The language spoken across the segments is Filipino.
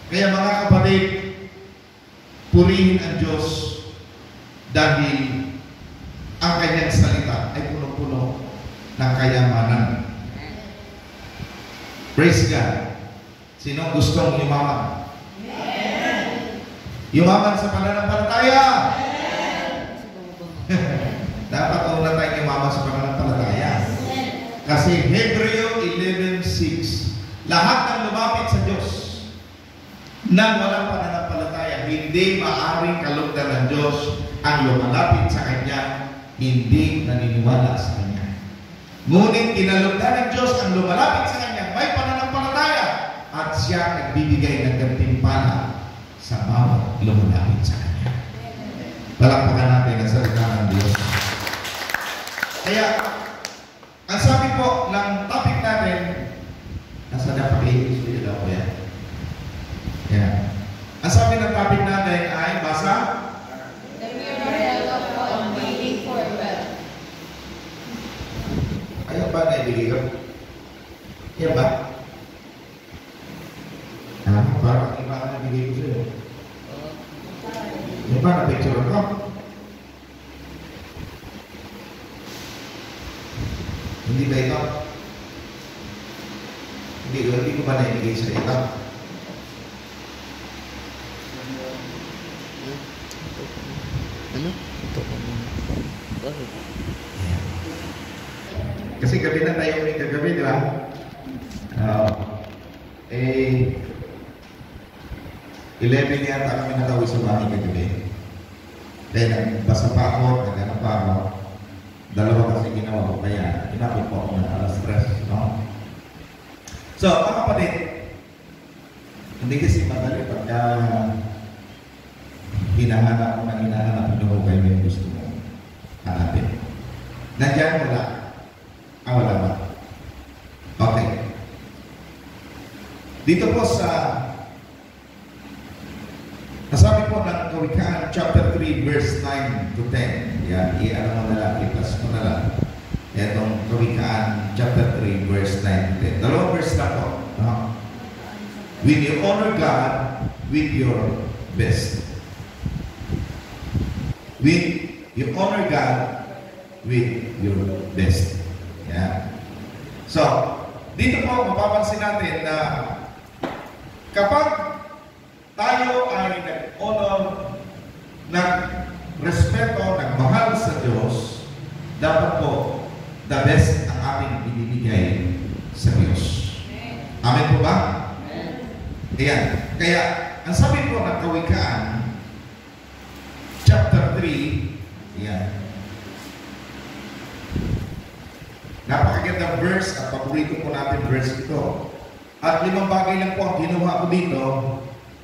Kaya mga kapatid, purihin ang Diyos dahil ang kanyang salita ay puno-puno ng kayamanan. Praise God. Sino gustong yumaman? Yumaman sa pananampalataya. Dapat una tayong yumaman sa pananampalataya. Kasi Hebreo 11:6, lahat ng lumapit sa Diyos nang walang pananampalataya, hindi maaaring kalugdan ng Diyos ang lumalapit sa Kanya, hindi naniniwala sa Kanya. Ngunit kinalugdan ng Diyos ang lumalapit sa Kanya, may pananampalataya, at siya nagbibigay ng gantimpala sa bawat lumalapit sa Kanya. Palakpakan natin ang salita ng Diyos. Kaya, ang sabi po ng topic natin, nasa napakihisuyo daw po yan. Yan. Ang sabi ng topic natin ay, basa? The miracle of God waiting for wealth. Ayaw ba naibigay ko? Yan ba? Parang iba na nabigay ko sa'yo. Yan ba na-picture ko? Hindi ba ito? Hindi ko ba naibigay sa ito? Ano? Ito ko muna. Kasi gabi na tayo ulit kagabi, di ba? Eh, 11 yata kami natawi sa bahay kagabi. Dahil nagbasa pa ako, naghanap pa ako. Dalawa kasi ginawa ko, kaya inabot po ako ng alas 3, no? So, mga kapatid, hindi kasi madali pagka hinahanap mo ano kayo yung gusto mo hanapin. Nandiyan wala. Wala ba? Okay. Dito po sa nasabi po ng Kawikaan chapter 3 verse 9 to 10. Yan, i-ano mo na lang, i-plus mo na lang. Itong Kawikaan chapter 3 verse 9 to 10. Dalawang verse na po. No? When you honor God with your best. When you honor God with your best. Yeah. So, dito po mapapansin natin na kapag tayo ay nag-honor, nag-respeto, nagmahal sa Diyos, dapat po the best ang ating binibigay sa Diyos. Amen po ba? Ayan. Kaya, ang sabi po ng Kawikaan chapter 3, yan. Napakagandang verse at paborito po natin verse ito. At 5 bagay lang po ang ginawa ko dito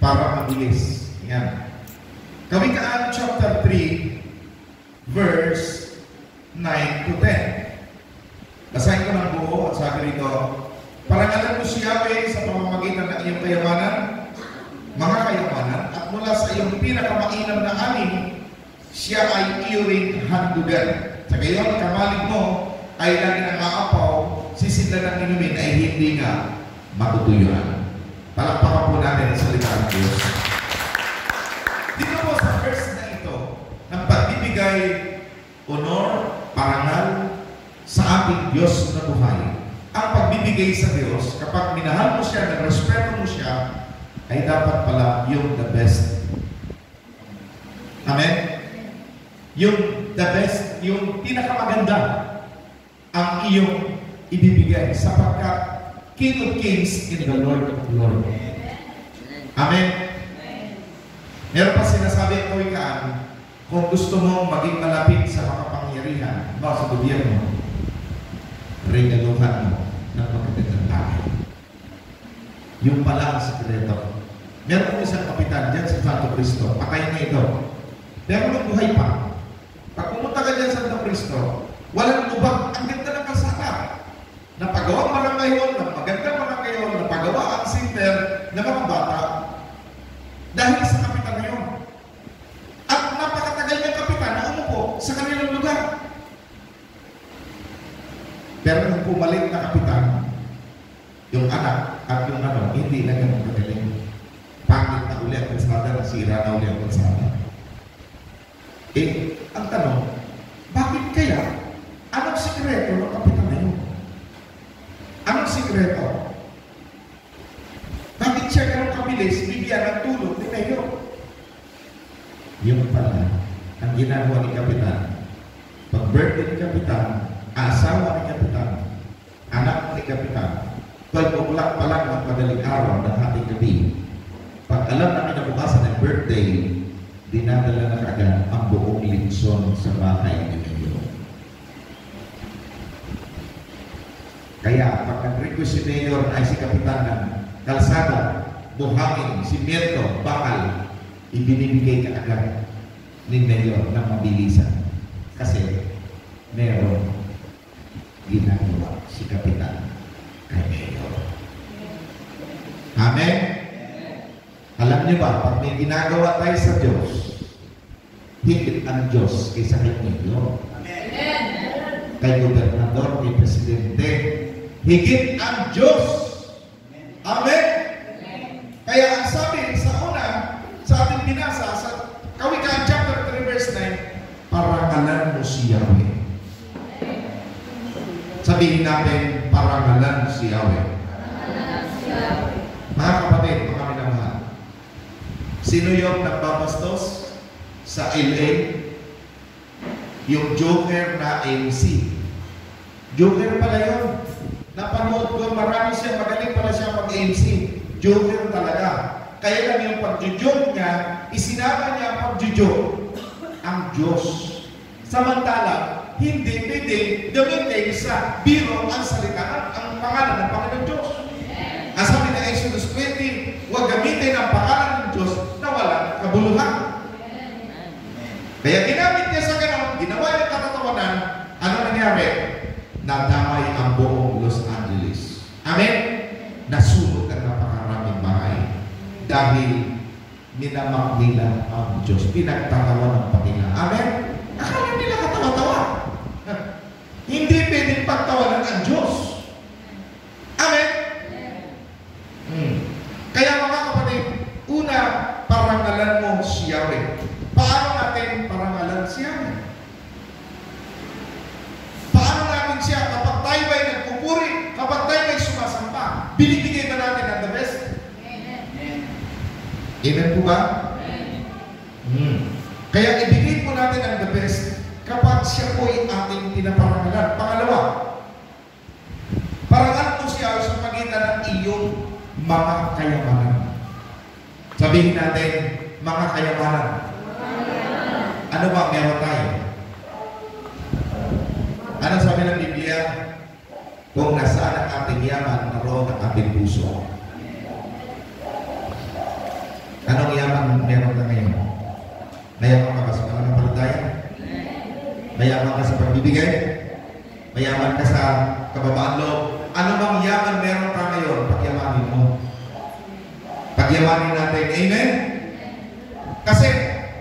para mabilis. Yan. Kawikaan chapter 3 verse 9 to 10. Basahin ko ng buo at sabi rito, parangalan mo si Yahweh sa pamamagitan ng iyong kayamanan, mga kayamanan, at mula sa iyong pinakamainam na aning, siya ay iyong handugan. Sa gayon, kamalig mo ay lagi ng maapaw, sisidlan ng inumin ay hindi nga matutuyuan. Palakpakan po natin ang salita ng Diyos. Dito po sa verse na ito, ng pagbibigay honor, parangal sa ating Diyos na buhay. Ang pagbibigay sa Diyos, kapag minahal mo siya, nagrespeto mo siya, ay dapat pala yung the best. Amen? Yung the best, yung pinakamaganda ang iyong ibibigay sapagkat King of Kings in the Lord of Lords. Amen? Meron pa sinasabi ang Kawikaan, kung gusto mo maging malapit sa makapangyarihan, sa gobyerno, regaluhan mo ng magagandang bagay. Yung pala ang sikreto. Meron po isang kapitan dyan sa Santo Cristo, patay na ito. Pero nung buhay pa, pag pumunta ka dyan sa Santo Cristo, walang lubang, ang ganda ng kalsada. Napagawa marang ngayon, magandang mga ngayon, napagawa ang center na mga bata dahil sa kapitan na yun. At napakatagal ng kapitan na umupo sa kanilang lugar. Pero nung pumalit na kapitan, yung anak at yung hindi na ganun kagaling. nasira na uli ang kalsada. Ang tanong, bakit kaya? Anong sikreto ng kapitan na yun? Anong sikreto? Bakit siya ganun kabilis bigyan ng tulong ni Mayor? Yung pala, ang ginagawa ni Kapitan, pag birthday ni Kapitan, asawa ni Kapitan, anak ni Kapitan, 12 o'clock pa lang ng madaling araw ng ating gabi, pag alam na kinabukasan ng birthday, dinadala na kaagad ang buong lingson sa bahay ni Mayor. Kaya, pag nag-request si Mayor ay si Kapitan ng kalsada, buhangin, simyento, bakal, ibinibigay ka agad ni Mayor ng mabilisan. Kasi, meron ginagawa si Kapitan kay Mayor. Amen? Alam niyo ba, pag may ginagawa tayo sa Diyos, higit ang Diyos kaysa kay Mayor. Amen. Kay gobernador, kay presidente, higit ang Diyos. Amen? Kaya ang sabi sa una, sa ating binasa, sa Kawikaan chapter 3 verse 9, parangalan mo si Yahweh. Sabihin natin, parangalan si Yahweh. Mga kapatid, mga minamahal, sino yung nagbabastos sa LA? Yung Joker na MC. Joker pala yun. Napanood ko, marami siya, magaling pala siya mag-MC. Joker talaga. Kaya lang yung pag-joke niya, isinama niya ang pag-joke ang Diyos. Samantala, hindi pwede gamitin sa biro ang salita, ang pangalan ng Panginoon Diyos. Ang sabi ng Exodus 20, huwag gamitin ang pangalan ng Diyos na walang kabuluhan. Kaya ginamit niya sa ganon, ginawa niya katatawanan, ano nangyari? Nadamay ang buong Los Angeles. Amen? Nasulot ang napakaraming bahay dahil minamak nila ang Diyos. Pinagtatawa ng pagkila. Amen? Akala nila katawa-tawa. Hindi pwedeng pagtawanan ang Diyos. Amen? Kaya mga kapatid, una, parangalan mo si Yahweh. Paano natin parangalan si Yahweh? Paano natin siya kapag tayo ba'y nagpupuri, kapag tayo ba'y sumasamba, binibigay ba natin ang the best? Amen po ba? Kaya ibigay po natin ang the best kapag siya po ay ating pinaparangalan. Pangalawa, parangal po siya sa pagitan ng iyong mga kayamanan. Sabihin natin, mga kayamanan. Ano ba meron tayo? Ano sabi ng Biblia? Kung nasaan ang ating yaman, naroon ang ating puso. Anong yaman meron ka ngayon? Mayaman ka sa pananampalataya? Mayaman ka sa pagbibigay? Mayaman ka sa kababaan loob? Ano bang yaman meron ka ngayon? Pagyamanin mo. Pagyamanin natin. Amen? Kasi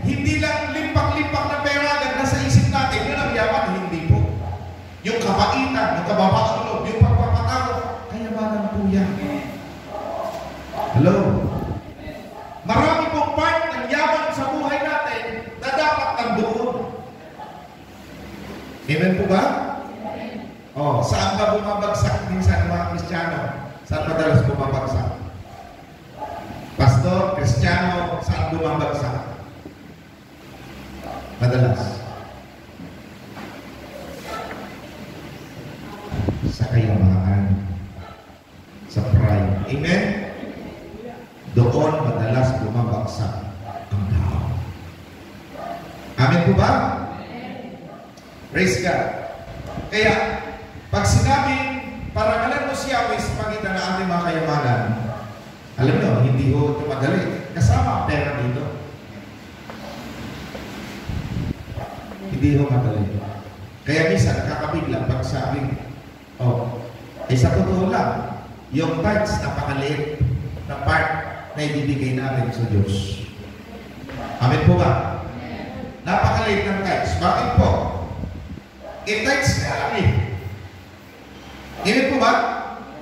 hindi lang limpak-limpak na pera agad nasa isip natin. Yun ang yaman. Hindi po. Yung kabaitan, yung kababaan loob, yung pagpapatawad, kayamanan po yan. Hello? Marami pong part ng yaman sa buhay natin na dapat nandoon. Amen po ba? Oh, saan ba bumabagsak minsan mga Kristiyano? Saan madalas bumabagsak? Pastor, Kristiyano, saan bumabagsak? Madalas. Sa kayamanan. Sa pride. Amen? Doon madalas bumabagsak ang tao. Amen po ba? Praise God. Kaya, pag sinabing parangalan mo si Yahweh sa pagitan ng ating mga kayamanan, alam nyo, hindi ho ito madali. Kasama ang pera dito. Hindi ho madali. Kaya minsan, nakakabigla pag sabing, sa totoo lang, yung tithes napakaliit na part na ibibigay natin sa Diyos. Amen po ba? Napakaliit ng tithes. Bakit po? Tithes na Amen po ba?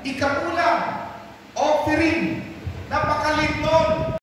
Ikapulang, offering,